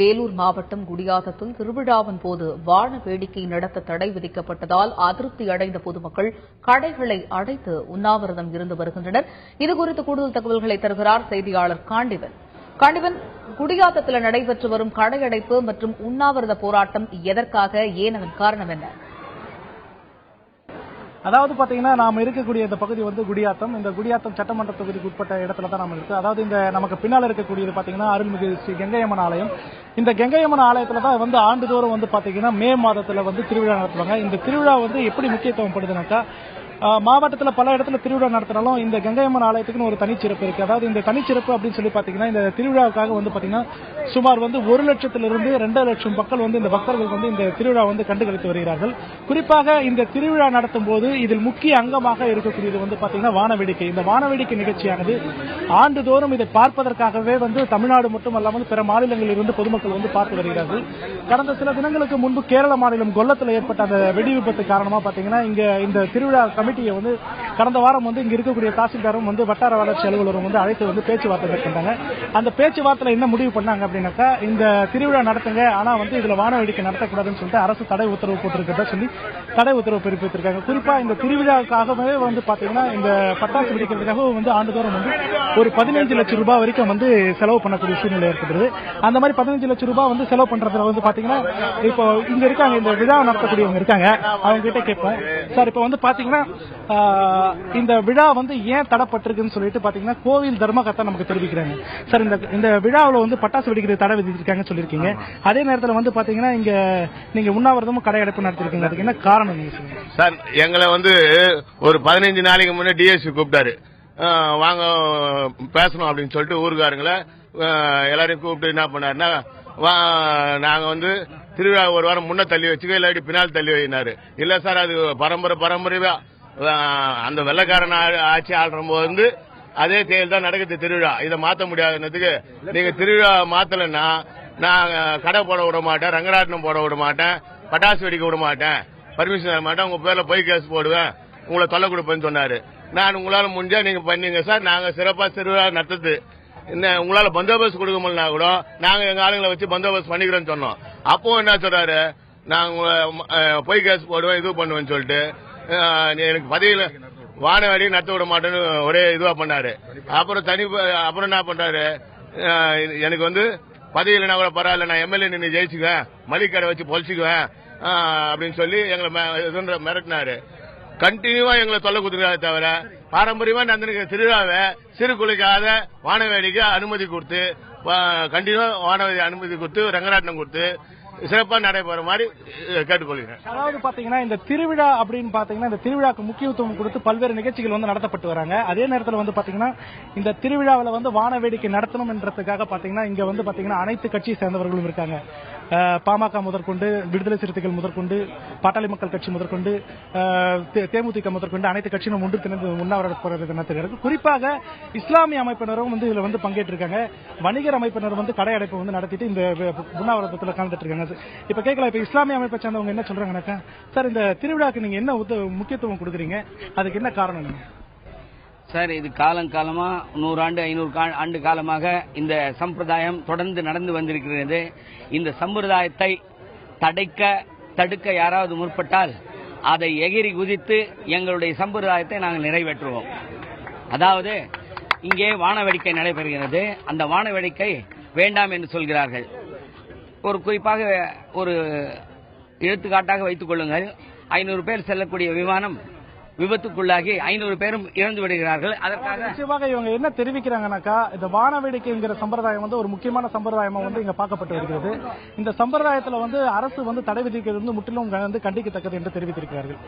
வேலூர் மாவட்டம் குடியாத்தத்தில் திருவிழாவின் போது வான வேடிக்கை நடத்த தடை விதிக்கப்பட்டதால் அதிருப்தி அடைந்த பொதுமக்கள் கடைகளை அடைத்து உண்ணாவிரதம் இருந்து வருகின்றனர். இதுகுறித்து கூடுதல் தகவல்களை தருகிறார் செய்தியாளர் காண்டிவன். குடியாத்தத்தில் நடைபெற்று வரும் கடையடைப்பு மற்றும் உண்ணாவிரத போராட்டம் எதற்காக, ஏன் அதன் காரணம் என்ன? அதாவது பாத்தீங்கன்னா நாம இருக்கக்கூடிய இந்த பகுதி வந்து குடியாத்தம். இந்த குடியாத்தம் சட்டமன்ற தொகுதிக்கு உட்பட்ட இடத்துல தான் நம்ம இருக்கு. அதாவது இந்த நமக்கு பின்னால் இருக்கக்கூடியது பாத்தீங்கன்னா அருள்மிகு ஸ்ரீ கங்கையம்மன் ஆலயம். இந்த கங்கையம்மன் ஆலயத்துல தான் வந்து ஆண்டுதோறும் வந்து பாத்தீங்கன்னா மே மாதத்துல வந்து திருவிழா நடத்துவாங்க. இந்த திருவிழா வந்து எப்படி முக்கியத்துவம் படுதுனாக்கா, மாவட்டத்தில் பல இடத்துல திருவிழா நடத்தினாலும் இந்த கங்கையம்மன் ஆலயத்துக்குன்னு ஒரு தனிச்சிறப்பு இருக்கு. அதாவது இந்த தனிச்சிறப்பு அப்படின்னு சொல்லி பாத்தீங்கன்னா, இந்த திருவிழாவுக்காக வந்து பாத்தீங்கன்னா சுமார் வந்து 1 லட்சத்திலிருந்து 2 லட்சம் மக்கள் வந்து இந்த பக்தர்கள் வந்து இந்த திருவிழா வந்து கண்டுகளித்து வருகிறார்கள். குறிப்பாக இந்த திருவிழா நடத்தும் போது இதில் முக்கிய அங்கமாக இருக்கக்கூடியது வந்து பாத்தீங்கன்னா வானவேடிக்கை. இந்த வானவேடிக்கை நிகழ்ச்சியானது ஆண்டுதோறும் இதை பார்ப்பதற்காகவே வந்து தமிழ்நாடு மட்டுமல்லாமல் பிற மாநிலங்களில் இருந்து பொதுமக்கள் வந்து பார்த்து வருகிறார்கள். கடந்த சில தினங்களுக்கு முன்பு கேரள மாநிலம் கொல்லத்தில் ஏற்பட்ட அந்த வெடி விபத்து காரணமா பாத்தீங்கன்னா இங்க இந்த திருவிழா கமிட்டியை வந்து கடந்த வாரம் வந்து இங்க இருக்கக்கூடிய தாசில்தாரும் வந்து வட்டார வளர்ச்சி அலுவலரும் வந்து அழைத்து வந்து பேச்சுவார்த்தை மேற்கொண்டாங்க. அந்த பேச்சுவார்த்தையில என்ன முடிவு பண்ணாங்க அப்படின்னாக்கா, இந்த திருவிழா நடத்துங்க, ஆனா வந்து இதுல வானவேடிக்கை நடத்தக்கூடாதுன்னு சொல்லிட்டு அரசு தடை உத்தரவு போட்டிருக்கிறதா சொல்லி தடை உத்தரவு பிறப்பித்திருக்காங்க. குறிப்பா இந்த திருவிழாவுக்காகவே வந்து பாத்தீங்கன்னா இந்த பட்டாசு வெடிக்கிறதுக்காக வந்து ஆண்டுதோறும் வந்து ஒரு 15 லட்சம் ரூபாய் வரைக்கும் வந்து செலவு பண்ணக்கூடிய சூழ்நிலை ஏற்படுது. அந்த மாதிரி 15 லட்சம் ரூபாய் வந்து செலவு பண்றதுல வந்து பாத்தீங்கன்னா இப்போ இங்க இருக்காங்க, இந்த விழா நடத்தக்கூடியவங்க இருக்காங்க, அவங்க கிட்ட கேட்போம். சார், இப்ப வந்து பாத்தீங்கன்னா இந்த விழா வந்து ஏன் தடைப்பட்டிருக்குன்னு சொல்லிட்டு பாத்தீங்கன்னா கோவில் தர்மகர்த்தா நமக்கு தெரிவிக்கிறாங்க. சார், இந்த விழாவில் வந்து பட்டாசு வெடிக்கிறது தடை விதிச்சிருக்காங்க சொல்லியிருக்கீங்க. அதே நேரத்தில் வந்து பாத்தீங்கன்னா இங்க நீங்க உண்ணாவிரதமும் கடையடைப்பு நடத்திருக்கீங்க. அதுக்கு என்ன காரணம் நீங்க சொல்லுங்க சார்? எங்களை வந்து ஒரு 15 நாளைக்கு முன்னே டிஎஸ்பி கூப்பிட்டாரு, வாங்க பேசணும் அப்படின்னு சொல்லிட்டு ஊருக்காரங்களை எல்லாரையும் கூப்பிட்டு என்ன பண்ணாருன்னா, நாங்க வந்து திருவிழா ஒரு வாரம் முன்ன தள்ளி வச்சுக்க, இல்லாட்டி பின்னால் தள்ளி வைனாரு. இல்ல சார், அது பரம்பரையா அந்த வெள்ளக்காரன் ஆட்சி ஆடுற போது வந்து அதே தேதி தான் நடக்குது திருவிழா. இதை மாத்த முடியாதுன்றதுக்கு நீங்க திருவிழா மாத்தலன்னா நான் கடை போட விட மாட்டேன், ரங்கராட்டினம் போட விட மாட்டேன், பட்டாசு வெடிக்க விட மாட்டேன், பர்மிஷன் தர மாட்டேன், உங்க பேர்ல பொய் கேஸ் போடுவேன், உங்களை தொல்லை கொடுப்பேன்னு சொன்னாரு. நான் உங்களால முடிஞ்சா நீங்க பண்ணீங்க சார், நாங்க சிறப்பா திருவிழா நடத்துது, உங்களால பந்தோபஸ்து கொடுக்க முடியலனா கூட நாங்க எங்க ஆளுங்களை வச்சு பந்தோபஸ்து பண்ணிக்கிறோம்னு சொன்னோம். அப்போ என்ன சொல்றாரு, நாங்க பொய் கேஸ் போடுவேன், இது பண்ணுவேன்னு சொல்லிட்டு எனக்கு பதவியில வானவேடி நடத்த விட மாட்டேன்னு ஒரே இதுவா பண்ணாரு. அப்புறம் என்ன பண்றாரு, எனக்கு வந்து பதவியிலனா கூட பரவாயில்ல, நான் எம்எல்ஏ நின்று ஜெயிச்சுக்குவேன், மளிகை வச்சு பொழிச்சுக்குவேன் அப்படின்னு சொல்லி எங்களை மிரட்டினாரு. கண்டினியூவா எங்களை தொல்லை கொடுத்துருக்காரு. தவிர பாரம்பரியமா நடந்திருக்கிற திருவிழாவை சிறு குலைக்காத வானவேடிக்கை அனுமதி கொடுத்து, கண்டினியூவா வானவேடி அனுமதி கொடுத்து, ரங்கராட்டினம் கொடுத்து சிறப்பா நடைபெற மாதிரி கேட்டுக்கொள்கிறேன். அதாவது பாத்தீங்கன்னா இந்த திருவிழா அப்படின்னு பாத்தீங்கன்னா இந்த திருவிழாக்கு முக்கியத்துவம் கொடுத்து பல்வேறு நிகழ்ச்சிகள் வந்து நடத்தப்பட்டு வராங்க. அதே நேரத்தில் வந்து பாத்தீங்கன்னா இந்த திருவிழாவில் வந்து வானவேடிக்கை நடத்தணும் என்றதுக்காக பாத்தீங்கன்னா இங்க வந்து பாத்தீங்கன்னா அனைத்து கட்சியை சேர்ந்தவர்களும் இருக்காங்க. பாமக முதற்கொண்டு, விடுதலை சிறுத்தைகள் முதற்கொண்டு, பாட்டாளி மக்கள் கட்சி முதற்கொண்டு, தேமுதிக முதற்கொண்டு அனைத்து கட்சியும் ஒன்று திறந்து உண்ணாவிரத நடத்துகிறார்கள். குறிப்பாக இஸ்லாமிய அமைப்பினரும் வந்து இதுல வந்து பங்கேற்றிருக்காங்க. வணிகர் அமைப்பினர் வந்து கடை அடைப்பு வந்து நடத்திட்டு இந்த உண்ணாவிரதத்தில் கலந்துட்டு இருக்காங்க. இப்ப கேட்கலாம், இப்ப இஸ்லாமிய அமைப்பை சேர்ந்தவங்க என்ன சொல்றாங்கன்னாக்கா, சார் இந்த திருவிழாக்கு நீங்க என்ன முக்கியத்துவம் கொடுக்குறீங்க, அதுக்கு என்ன காரணம் சார்? இது காலங்காலமா 100 ஆண்டு 500 ஆண்டு காலமாக இந்த சம்பிரதாயம் தொடர்ந்து நடந்து வந்திருக்கிறது. இந்த சம்பிரதாயத்தை தடுக்க யாராவது முற்பட்டால் அதை எகிரி குதித்து எங்களுடைய சம்பிரதாயத்தை நாங்கள் நிறைவேற்றுவோம். அதாவது இங்கே வானவேடிக்கை நடைபெறுகிறது, அந்த வானவேடிக்கை வேண்டாம் என்று சொல்கிறார்கள். ஒரு குறிப்பாக ஒரு எடுத்துக்காட்டாக வைத்துக் கொள்ளுங்கள், 500 பேர் செல்லக்கூடிய விமானம் விபத்துக்குள்ளாகி 500 பேரும் இறந்து விடுகிறார்கள். அதற்காக நிச்சயமாக இவங்க என்ன தெரிவிக்கிறாங்கன்னாக்கா, இந்த வானவேடிக்கைங்கிற சம்பிரதாயம் வந்து ஒரு முக்கியமான சம்பிரதாயமா வந்து இங்க பார்க்கப்பட்டு வருகிறது. இந்த சம்பிரதாயத்தில் வந்து அரசு வந்து தடை விதிக்கிறது வந்து முற்றிலும் வந்து கண்டிக்கத்தக்கது என்று தெரிவித்திருக்கிறார்கள்.